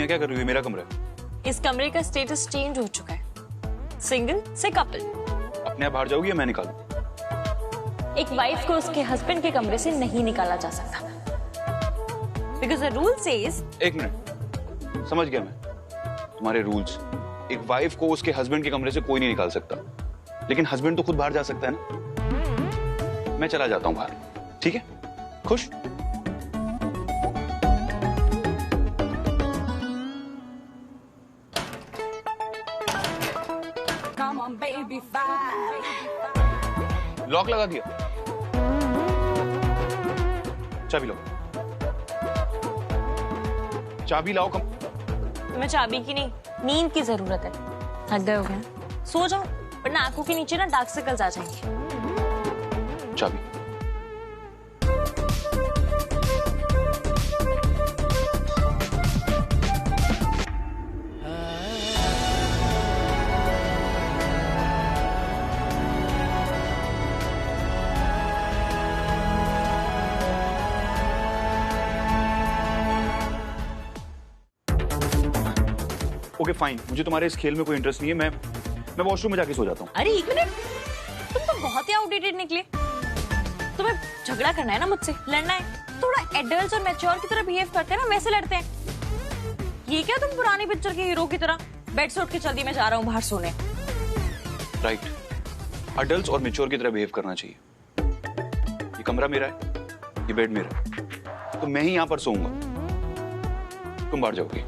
यहाँ क्या कर रही हो? मेरा कमरा है। इस कमरे का स्टेटस चेंज हो चुका है, सिंगल से कपल। अपने आप बाहर जाओगी या मैं निकालूं? एक वाइफ को उसके हस्बैंड के कमरे से नहीं निकाला जा सकता, बिकॉज द रूल सेज। एक मिनट, समझ गया मैं तुम्हारे रूल्स। एक वाइफ को उसके हस्बैंड के कमरे से कोई नहीं निकाल सकता, लेकिन हस्बैंड तो खुद बाहर जा सकता है ना। मैं चला जाता हूं बाहर, ठीक है? खुश? लॉक लगा दिया? चाबी लाओ, चाबी लाओ। तुम्हें चाबी की नहीं, नींद की जरूरत है। थक गए हो क्या? सो जाओ, वरना आंखों के नीचे ना डार्क सर्कल्स आ जाएंगे। चाबी। ओके फाइन, मुझे तुम्हारे इस खेल में कोई इंटरेस्ट नहीं है। मैं वॉशरूम में जाके सो जाता हूँ। अरे एक मिनट, तुम तो बहुत ही आउटडेटेड निकले। तुम्हें झगड़ा करना है ना मुझसे, लड़ना है, थोड़ा एडल्ट और मैच्योर की तरह बिहेव करते हैं ना, वैसे लड़ते हैं। ये क्या तुम पुरानी पिक्चर के हीरो की तरह बेड से उठ के चल दी मैं जा रहा हूँ बाहर सोने। राइट, अडल्ट और मैच्योर की तरह बिहेव करना चाहिए। ये कमरा मेरा है, ये बेड मेरा है, तो मैं ही यहाँ पर सोऊंगा। तुम बाहर जाओगे?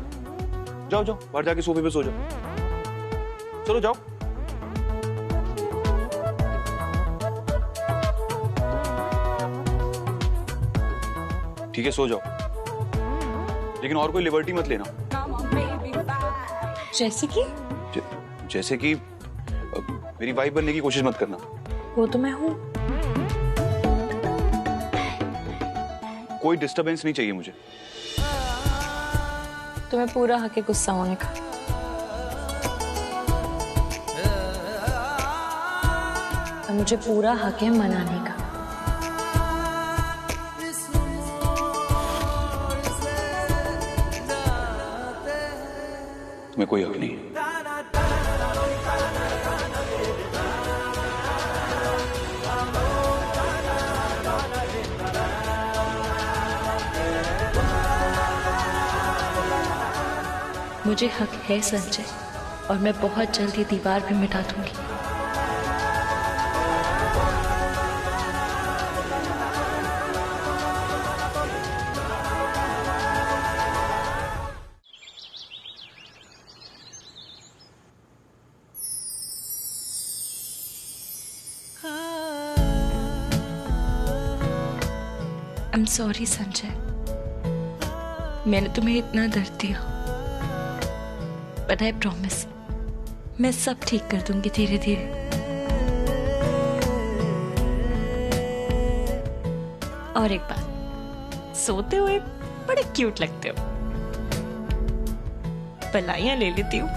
जाओ जाओ, बाहर जाके सोफे पे सो जाओ। चलो जाओ। ठीक है, सो जाओ, लेकिन और कोई लिबर्टी मत लेना। जैसे कि? जैसे कि मेरी वाइफ बनने की कोशिश मत करना। वो तो मैं हूँ। कोई डिस्टरबेंस नहीं चाहिए मुझे। तुम्हें पूरा हक है गुस्सा होने का। और मुझे पूरा हक है मनाने का। तुम्हें कोई हक नहीं है। मुझे हक है संजय, और मैं बहुत जल्द ये दीवार भी मिटा दूंगी। आई एम सॉरी संजय, मैंने तुम्हें इतना दर्द दिया, बट आई प्रॉमिस मैं सब ठीक कर दूंगी धीरे धीरे। और एक बात, सोते हुए बड़े क्यूट लगते हो। पलाइयां ले लेती हूँ।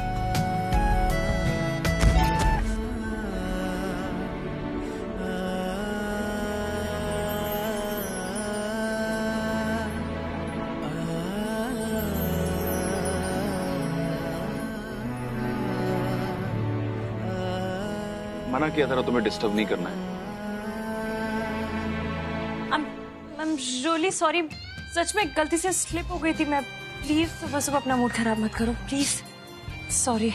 मना किया था ना तुम्हें डिस्टर्ब नहीं करना है। I'm really sorry, सच में गलती से स्लिप हो गई थी मैं। प्लीज सुबह सुबह अपना मूड खराब मत करो प्लीज। सॉरी।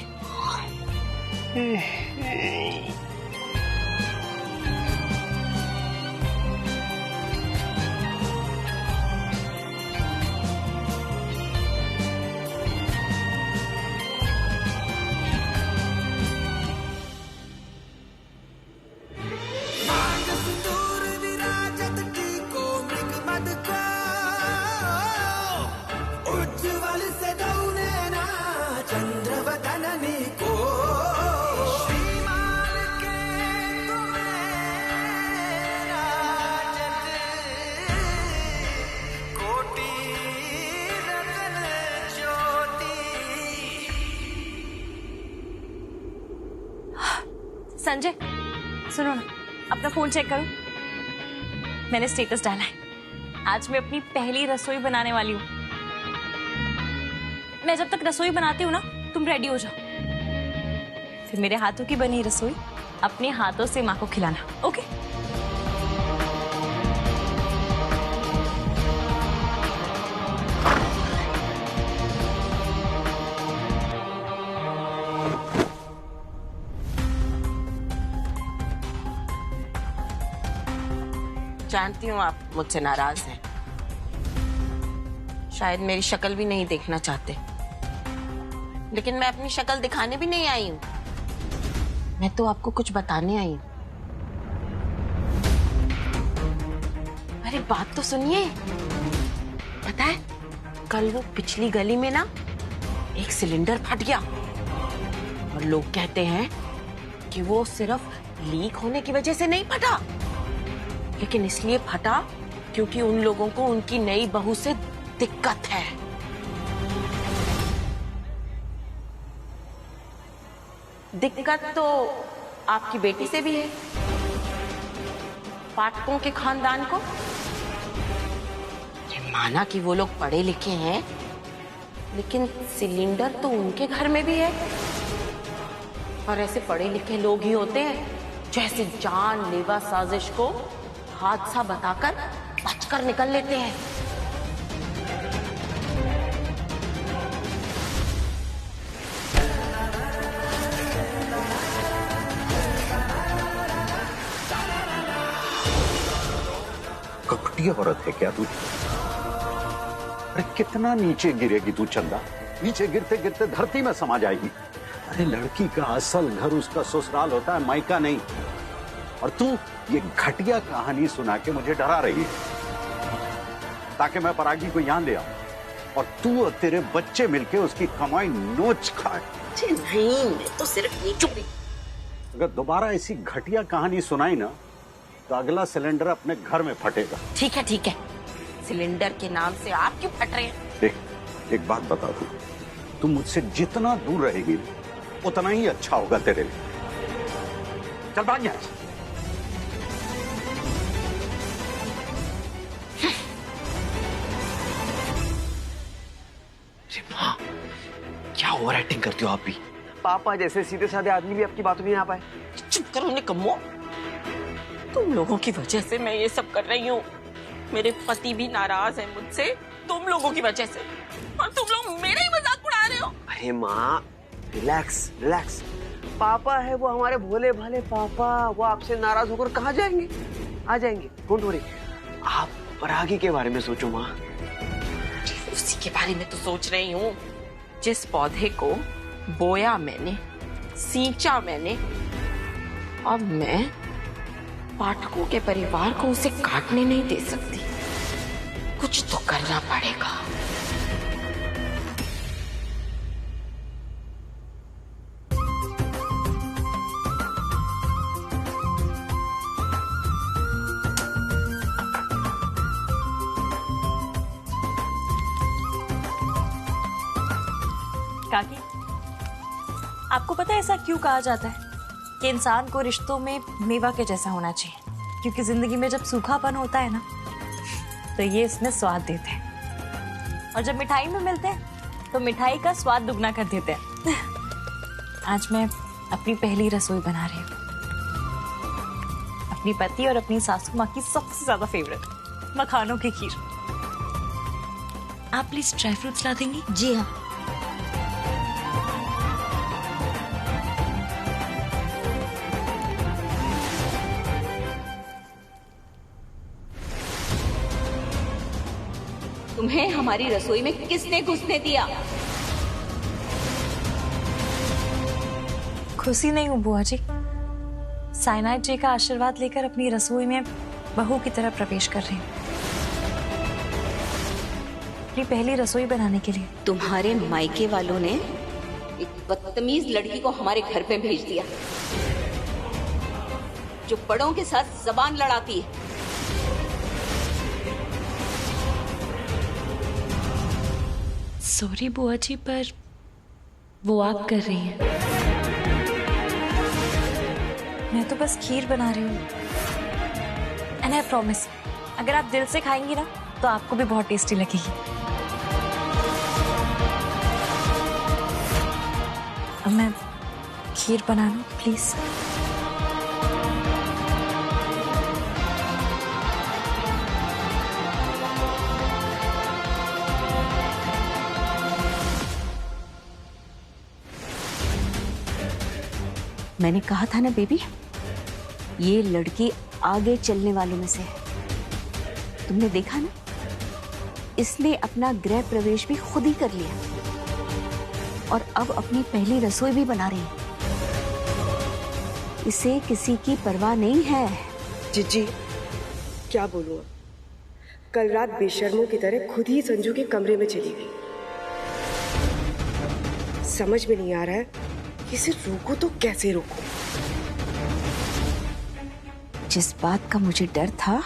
संजय सुनो ना, अपना फोन चेक करो। मैंने स्टेटस डाला है, आज मैं अपनी पहली रसोई बनाने वाली हूँ। मैं जब तक रसोई बनाती हूँ ना, तुम रेडी हो जाओ। फिर मेरे हाथों की बनी रसोई अपने हाथों से माँ को खिलाना, ओके? जानती हूँ आप मुझसे नाराज हैं, शायद मेरी शक्ल भी नहीं देखना चाहते, लेकिन मैं अपनी शक्ल दिखाने भी नहीं आई हूँ, मैं तो आपको कुछ बताने आई हूँ। अरे बात तो सुनिए। पता है, कल वो पिछली गली में ना एक सिलेंडर फट गया और लोग कहते हैं कि वो सिर्फ लीक होने की वजह से नहीं फटा, लेकिन इसलिए फटा क्योंकि उन लोगों को उनकी नई बहू से दिक्कत है। दिक्कत तो आपकी बेटी से भी है, पाठकों के खानदान को। ये माना कि वो लोग पढ़े लिखे हैं, लेकिन सिलेंडर तो उनके घर में भी है। और ऐसे पढ़े लिखे लोग ही होते हैं जो ऐसे जानलेवा साजिश को हादसा बताकर बचकर निकल लेते हैं। कपटी औरत है क्या तू? अरे कितना नीचे गिरेगी तू चंदा? नीचे गिरते गिरते धरती में समा जाएगी। अरे लड़की का असल घर उसका ससुराल होता है, मायका नहीं। और तू ये घटिया कहानी सुना के मुझे डरा रही है ताकि मैं परागी को यहां ले आऊं और तू और तेरे बच्चे मिलके उसकी कमाई नोच खाए। नहीं, मैं तो सिर्फ ये चुप रही। अगर दोबारा ऐसी घटिया कहानी सुनाई ना तो अगला सिलेंडर अपने घर में फटेगा। ठीक है ठीक है, सिलेंडर के नाम से आप क्यों फट रहे हैं? देख, एक बात बता दूं, तू मुझसे जितना दूर रहेगी उतना ही अच्छा होगा तेरे लिए। चल भाग यहां से। माँ, क्या ओवर एक्टिंग करती हो आप भी? पापा जैसे सीधे साधे आदमी भी आपकी बातों में आ पाए। चुप करो निकम्मो, तुम लोगों की वजह से मैं ये सब कर रही हूँ। मेरे पति भी नाराज है मुझसे, तुम लोगों की वजह से, और तुम लोग मेरा ही मजाक उड़ा रहे हो। अरे माँ, रिलैक्स रिलैक्स। पापा है वो हमारे भोले भाले पापा, वो आपसे नाराज होकर कहाँ जाएंगे? आ जाएंगे, डोंट वरी। आप परागी के बारे में सोचो माँ। उसी के बारे में तो सोच रही हूँ। जिस पौधे को बोया मैंने, सींचा मैंने, अब मैं पाठकों के परिवार को उसे काटने नहीं दे सकती। कुछ तो करना पड़ेगा। काकी, आपको पता है ऐसा क्यों कहा जाता है कि इंसान को रिश्तों में मेवा के जैसा होना चाहिए? क्योंकि जिंदगी में जब सूखापन होता है ना, तो ये इसमें स्वाद देते हैं, और जब मिठाई में मिलते हैं तो मिठाई का स्वाद दुगना कर देते हैं। आज मैं अपनी पहली रसोई बना रही हूँ, अपनी पति और अपनी सासू माँ की सबसे ज्यादा फेवरेट मखानों की खीर। आप प्लीज ड्राई फ्रूट्स ला देंगी? जी हाँ। तुम्हें हमारी रसोई में किसने घुसने दिया? खुशी नहीं हूँ बुआ जी, साइनाइड जी का आशीर्वाद लेकर अपनी रसोई में बहू की तरह प्रवेश कर रही हूँ, अपनी पहली रसोई बनाने के लिए। तुम्हारे मायके वालों ने एक बदतमीज लड़की को हमारे घर पे भेज दिया, जो बड़ों के साथ जबान लड़ाती है। सॉरी बुआ जी, पर वो आप कर रही हैं। मैं तो बस खीर बना रही हूँ, एंड आई प्रॉमिस, अगर आप दिल से खाएंगी ना तो आपको भी बहुत टेस्टी लगेगी। मैं खीर बना लूं प्लीज? मैंने कहा था ना बेबी, ये लड़की आगे चलने वालों में से है। तुमने देखा ना, इसने अपना गृह प्रवेश भी खुद ही कर लिया और अब अपनी पहली रसोई भी बना रही है। इसे किसी की परवाह नहीं है। जीजी क्या बोलूं अब, कल रात बेशर्मों की तरह खुद ही संजू के कमरे में चली गई। समझ में नहीं आ रहा है कि इसे रोको तो कैसे रोको। जिस बात का मुझे डर था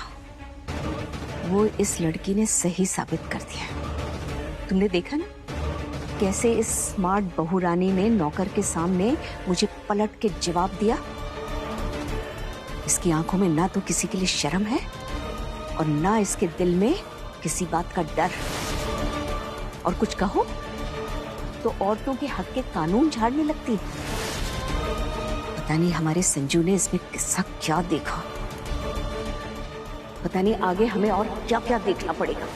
वो इस लड़की ने सही साबित कर दिया। तुमने देखा ना कैसे इस स्मार्ट बहुरानी ने नौकर के सामने मुझे पलट के जवाब दिया। इसकी आंखों में ना तो किसी के लिए शर्म है और ना इसके दिल में किसी बात का डर। और कुछ कहो तो औरतों के हक के कानून झाड़ने लगती है। पता नहीं हमारे संजू ने इसमें किस्सा क्या देखा। पता नहीं आगे हमें और क्या क्या देखना पड़ेगा।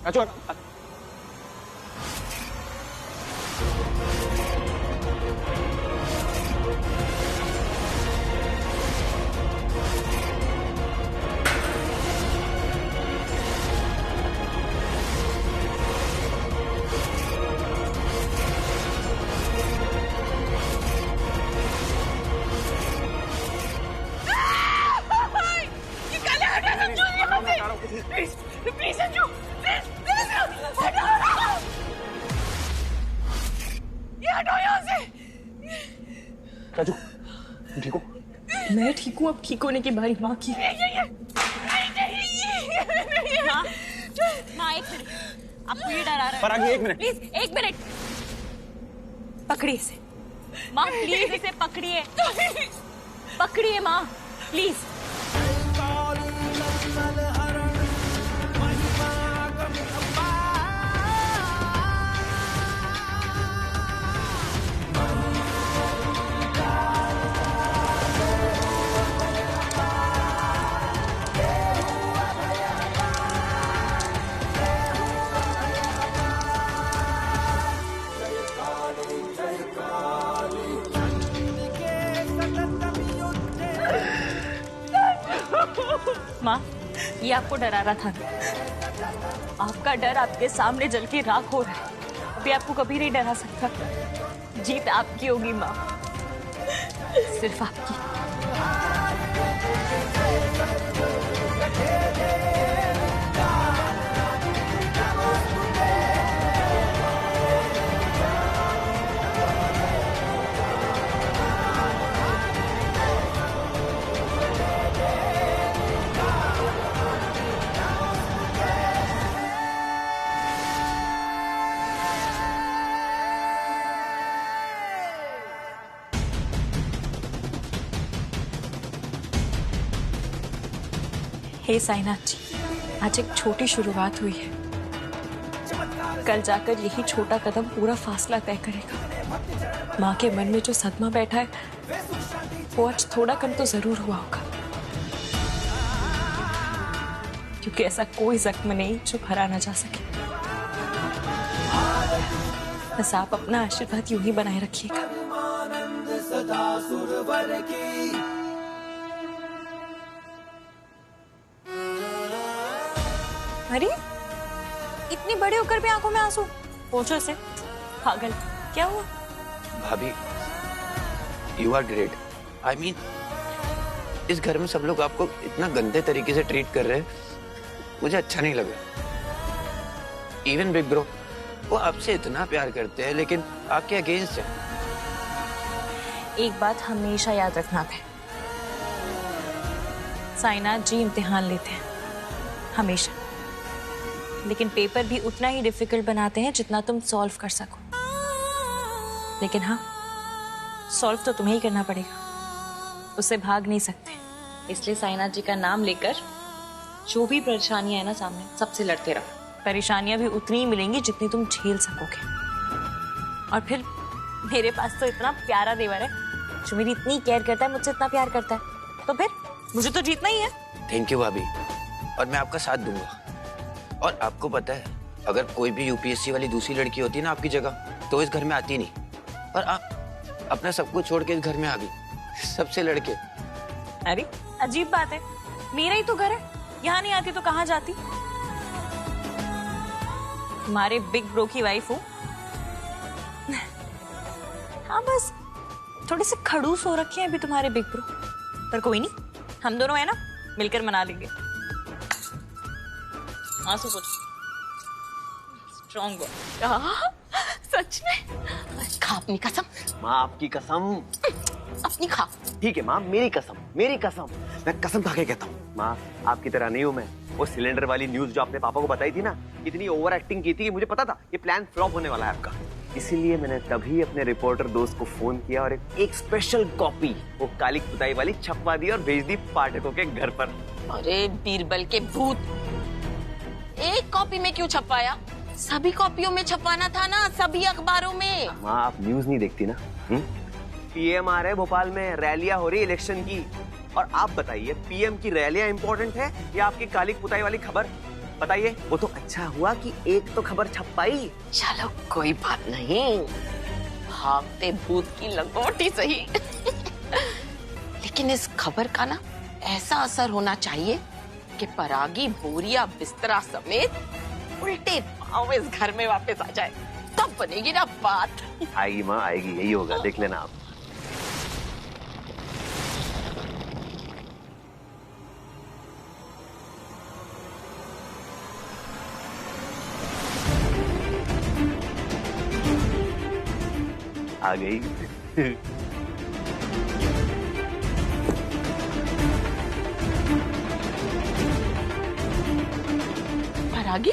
अच्छा राजू ठीक हो? मैं ठीक हूँ, अब ठीक होने की बारी माँ की। माँ एक मिनट, आपको ये डरा रहा है। परागी एक मिनट प्लीज एक मिनट, पकड़िए इसे माँ, प्लीज इसे पकड़िए, पकड़िए माँ प्लीज। माँ ये आपको डरा रहा था, आपका डर आपके सामने जल के राख हो रहा है। अभी आपको कभी नहीं डरा सकता। जीत आपकी होगी माँ, सिर्फ आपकी। हे साईनाथ जी, आज एक छोटी शुरुआत हुई है, कल जाकर यही छोटा कदम पूरा फासला तय करेगा। माँ के मन में जो सदमा बैठा है वो आज थोड़ा कम तो जरूर हुआ होगा, क्योंकि ऐसा कोई जख्म नहीं जो भरा ना जा सके। बस आप अपना आशीर्वाद यूं ही बनाए रखिएगा। अरे इतनी बड़े होकर भी आंखों में आंसू, पूछो से पागल, क्या हुआ? भाभी you are great. I mean इस घर में सब लोग आपको इतना गंदे तरीके से ट्रीट कर रहे हैं, मुझे अच्छा नहीं लगा। इवन बिग ब्रो, वो आपसे इतना प्यार करते हैं लेकिन आपके अगेंस्ट है। एक बात हमेशा याद रखना था, साईनाथ जी इम्तिहान लेते हैं हमेशा। लेकिन पेपर भी उतना ही डिफिकल्ट बनाते हैं जितना तुम सॉल्व कर सको। लेकिन हाँ, सॉल्व तो तुम्हें ही करना पड़ेगा, उससे भाग नहीं सकते। इसलिए साईनाथ जी का नाम लेकर जो भी परेशानियां है ना सामने, सबसे लड़ते रहो। परेशानियां भी उतनी ही मिलेंगी जितनी तुम झेल सकोगे। और फिर मेरे पास तो इतना प्यारा देवर है जो मेरी इतनी केयर करता है, मुझसे इतना प्यार करता है, तो फिर मुझे तो जीतना ही है। थैंक यू भाभी, और मैं आपका साथ दूंगा। और आपको पता है, अगर कोई भी यूपीएससी वाली दूसरी लड़की होती ना आपकी जगह, तो इस घर में आती नहीं। और आप अपना सब कुछ छोड़ के इस घर में आ गई, सबसे लड़के। अरे अजीब बात है, मेरा ही तो घर है, यहाँ नहीं आती तो कहाँ जाती? तुम्हारे बिग ब्रो की वाइफ हूँ। हाँ, बस थोड़े से खड़ूस हो रखे हैं अभी तुम्हारे बिग ब्रो, पर कोई नहीं, हम दोनों है ना, मिलकर मना लेंगे। आंसू पोछ, स्ट्रॉन्ग बॉय। सच में? खा अपनी कसम। माँ आपकी कसम। अपनी खा। ठीक है माँ, मेरी कसम, मेरी कसम, मैं कसम खा के कहता हूँ। माँ आपकी तरह नहीं हूँ मैं। वो सिलेंडर वाली न्यूज जो आपने पापा को बताई थी ना, इतनी ओवर एक्टिंग की थी कि मुझे पता था ये प्लान फ्लॉप होने वाला है आपका। इसीलिए मैंने तभी अपने रिपोर्टर दोस्त को फोन किया और एक स्पेशल कॉपी वो काली पुताई वाली छपवा दी और भेज दी पाठकों के घर पर। अरे बीरबल के भूत, एक कॉपी में क्यों छपवाया? सभी कॉपियों में छपवाना था ना, सभी अखबारों में। माँ आप न्यूज नहीं देखती ना? पीएम आ रहे हैं भोपाल में, रैलियां हो रही इलेक्शन की, और आप बताइए पीएम की रैलियां इंपॉर्टेंट है या आपकी काली पुताई वाली खबर? बताइए। वो तो अच्छा हुआ कि एक तो खबर छप पाई। चलो कोई बात नहीं, भागते भूत की लंगोटी सही। लेकिन इस खबर का ना ऐसा असर होना चाहिए कि परागी बोरिया बिस्तरा समेत उल्टे पांव इस घर में वापस आ जाए, तब बनेगी ना बात। आएगी माँ, आएगी, यही होगा, देख लेना आप। आ गई। परागी,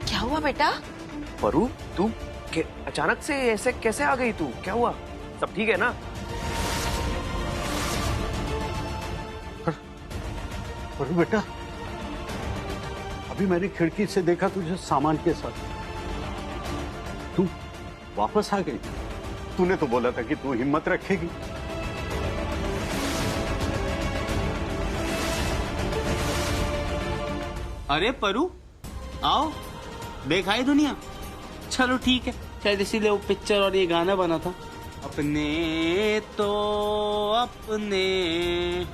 क्या हुआ बेटा? परू तू अचानक से ऐसे कैसे आ गई? तू क्या हुआ? सब ठीक है ना? परू बेटा, अभी मैंने खिड़की से देखा तुझे सामान के साथ। तू वापस आ गई? तूने तो बोला था कि तू हिम्मत रखेगी। अरे परू, आओ, देखाई दुनिया। चलो ठीक है, शायद इसीलिए वो पिक्चर और ये गाना बना था। अपने तो अपने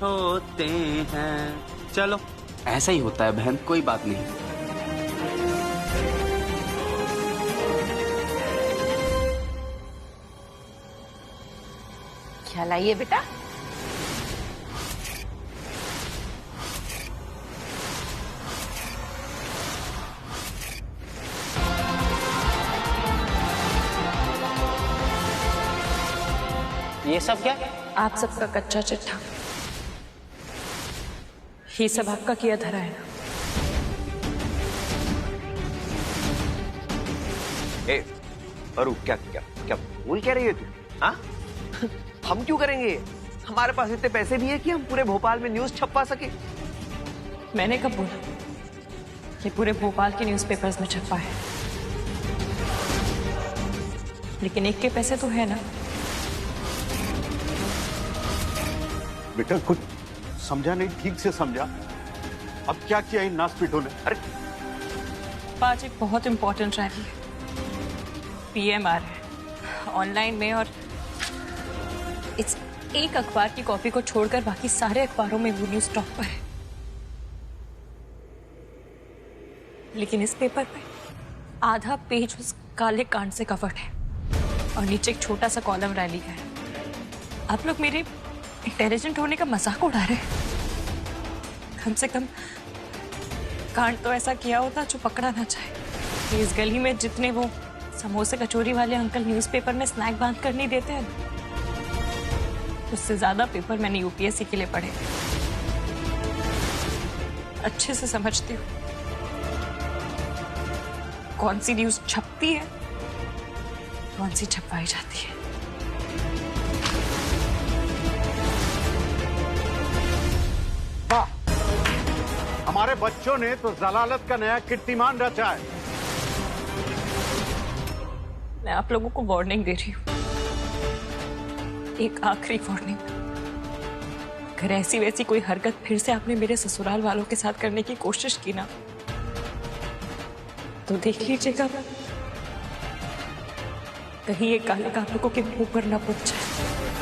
होते हैं। चलो, ऐसा ही होता है बहन, कोई बात नहीं। क्या लाइए बेटा? ये सब क्या? आप सबका कच्चा चिट्ठा। ये सब आपका किया धरा है ना। ए, परू क्या क्या क्या बोल क्या रही है तू? हाँ? हम क्यों करेंगे? हमारे पास इतने पैसे भी है कि हम पूरे भोपाल में न्यूज छपवा सके। मैंने कब बोला? ये पूरे भोपाल के न्यूज़पेपर्स में छपा है, लेकिन एक के पैसे तो है ना। बेटा कुछ समझा नहीं, ठीक से समझा। अब क्या किया इन नासपीटों ने? अरे आज एक बहुत इंपॉर्टेंट रैली है, पीएम आ रहे हैं ऑनलाइन में, और इस एक अखबार की कॉपी को छोड़कर बाकी सारे अखबारों में वो न्यूज टॉप पर है। लेकिन इस पेपर पे आधा पेज उस काले कांड से कवर्ड है और नीचे एक छोटा सा कॉलम रैली का है। आप लोग मेरे इंटेलिजेंट होने का मजाक उड़ा रहे हैं। कम से कम कांड तो ऐसा किया होता जो पकड़ा ना जाए। इस गली में जितने वो समोसे कचौरी वाले अंकल न्यूज़पेपर में स्नैक बांध कर नहीं देते हैं, उससे ज्यादा पेपर मैंने यूपीएससी के लिए पढ़े। अच्छे से समझती हूँ कौन सी न्यूज छपती है, कौन सी छपवाई जाती है। वाह, हमारे बच्चों ने तो जलालत का नया कीर्तिमान रचा है। मैं आप लोगों को वार्निंग दे रही हूँ, एक आखिरी वार्निंग। अगर ऐसी वैसी कोई हरकत फिर से आपने मेरे ससुराल वालों के साथ करने की कोशिश की ना, तो देख लीजिएगा कहीं ये काले आप लोगों के मुंह पर ना पहुंच जाए।